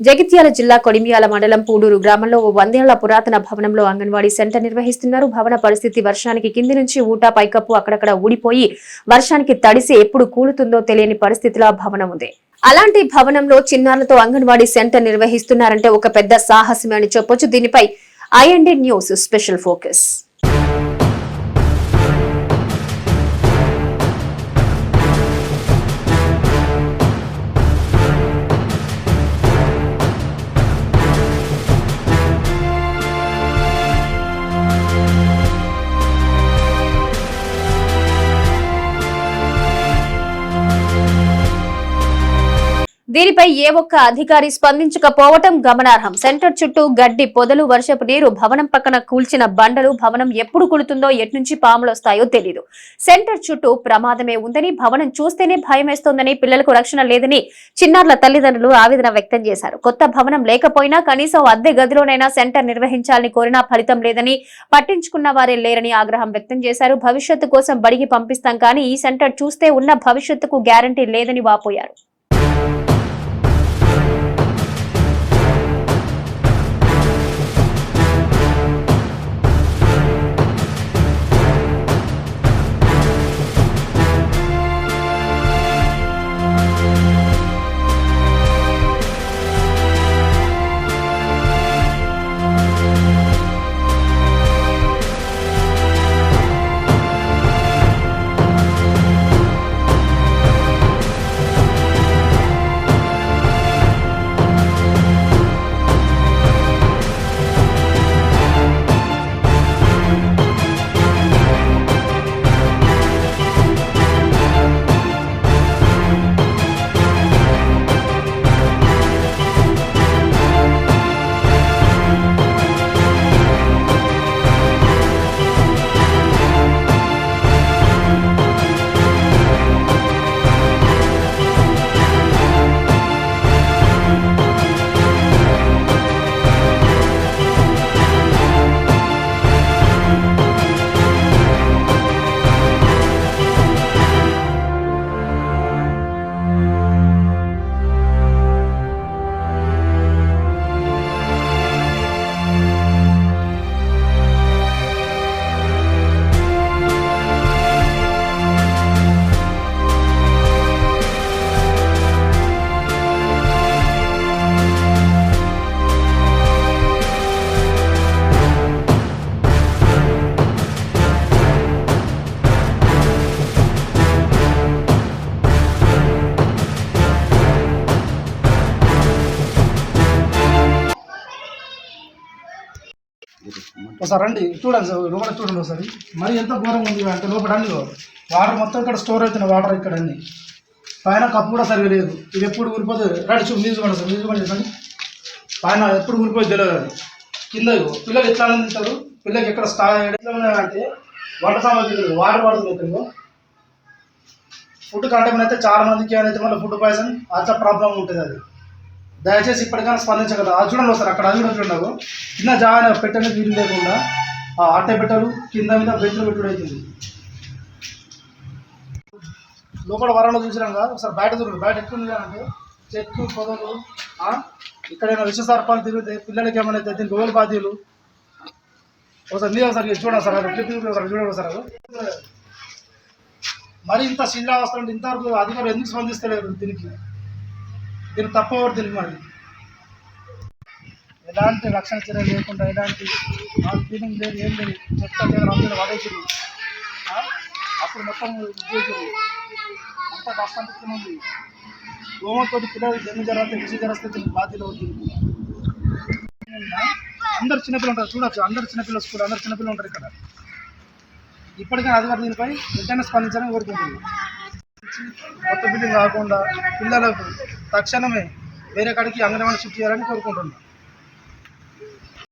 జగిత్యాల జిల్లా కొడిమియాల మండలం పూడూరు గ్రామంలో ఓ 100 ఏళ్ల పురాతన భవనంలో అంగన్వాడీ సెంటర్ నిర్వహిస్తున్నారు. భవన పరిస్థితి వర్షానికి కింది నుంచి ఊటా పైకప్పు అక్కడక్కడ ఊడిపోయి వర్షానికి తడిసి ఎప్పుడు కూలుతుందో తెలియని పరిస్థితిలో ఆ భవనం ఉంది. అలాంటి భవనంలో చిన్నారులతో అంగన్వాడీ సెంటర్ నిర్వహిస్తున్నారంటే ఒక పెద్ద సాహసమే అని చెప్పొచ్చు. దీనిపై ఐఎన్డి న్యూస్ స్పెషల్ ఫోకస్. దీనిపై ఏ ఒక్క అధికారి స్పందించకపోవటం గమనార్హం. సెంటర్ చుట్టూ గడ్డి పొదలు, వర్షపు నీరు, భవనం పక్కన కూల్చిన బండలు, భవనం ఎప్పుడు కులుతుందో ఎట్నుంచి పాములు వస్తాయో తెలీదు. సెంటర్ చుట్టూ ప్రమాదమే ఉందని, భవనం చూస్తేనే భయమేస్తోందని, పిల్లలకు రక్షణ లేదని చిన్నారుల తల్లిదండ్రులు ఆవేదన వ్యక్తం చేశారు. కొత్త భవనం లేకపోయినా కనీసం అద్దె గదిలోనైనా సెంటర్ నిర్వహించాలని కోరినా ఫలితం లేదని, పట్టించుకున్న వారే లేరని ఆగ్రహం వ్యక్తం చేశారు. భవిష్యత్తు కోసం బడికి పంపిస్తాం కానీ ఈ సెంటర్ చూస్తే ఉన్న భవిష్యత్తుకు గ్యారంటీ లేదని వాపోయారు. ఒకసారి రండి చూడండి సార్, లోపల చూడండి ఒకసారి. మరి ఎంత ఘోరంగా ఉంది అంటే లోపల అన్ని వాటర్ మొత్తం ఇక్కడ స్టోర్ అవుతున్న వాటర్ ఇక్కడ అన్ని పైన కప్పు కూడా సరిగా లేదు. ఇది ఎప్పుడు ఊరిపోతుంది. రండి మ్యూజిక్ చూడండి సార్, మ్యూజిక్ చెప్పండి. పైన ఎప్పుడు ఊరిపోయి తెలియదు. కింద పిల్లలు ఎట్లా ఆనందిస్తారు, పిల్లలకి ఎక్కడ ఎట్లా ఉన్నాయంటే వంట సామాగ్రి లేదు, వాటర్ పడుతుంది. ఫుడ్ కంటెంట్ అయితే చాలా మందికి అనేది మళ్ళీ ఫుడ్ పాయిజన్ అట్లా ప్రాబ్లం ఉంటుంది. అది దయచేసి ఇప్పటికైనా స్పందించగలరు. అది చూడండి వస్తారు అక్కడ, అది కూడా చూడండి. కింద జాగా పెట్టడానికి వీలు లేకుండా అట్టే పెట్టరు, కింద మీద బెంచ్లు పెట్టుడు అవుతుంది. లోపల వరంలో చూసినాక ఒకసారి బయట దొరుకుతుంది. బయట ఎట్లుంది అంటే చెట్లు పొదలు, ఇక్కడైనా విష సర్పాలు తిరుగుతాయి, పిల్లలకి ఏమైనా అయితే దీనికి గోలు బాధ్యులు. ఒకసారి మీరు ఒకసారి చూడండి సార్, ఒకసారి చూడండి సార్. మరి ఇంత శిథిలావస్థ ఉంటే ఇంతవరకు అధికారులు ఎందుకు స్పందిస్తలేరు దీనికి తప్పవరు దీనికి. మరి ఎలాంటి రక్షణ చర్యలు లేకుండా, ఎలాంటి ఫీలింగ్ లేదు, ఏం లేదు, చెత్త దగ్గర అందరూ వాడేసారు. అప్పుడు మొత్తం చేసారు. అంత కష్టం ఉంది. దోమతో పిల్లలు జన్మ జరగతే విష జరస్తే బాధ్యత అవుతుంది. అందరు చిన్నపిల్లలు ఉంటారు చూడొచ్చు, అందరు చిన్నపిల్లలు స్కూల్ అందరు చిన్నపిల్లలు ఉంటారు ఇక్కడ. ఇప్పటికైనా అధికారులు దీనిపై వెంటనే స్పందించాలని కోరుకుంటుంది. కొత్త బిల్డింగ్ కాకుండా పిల్లలకు తక్షణమే వేరే కాడికి అంగన్వాడీ షిఫ్ట్ చేయాలని కోరుకుంటున్నాను.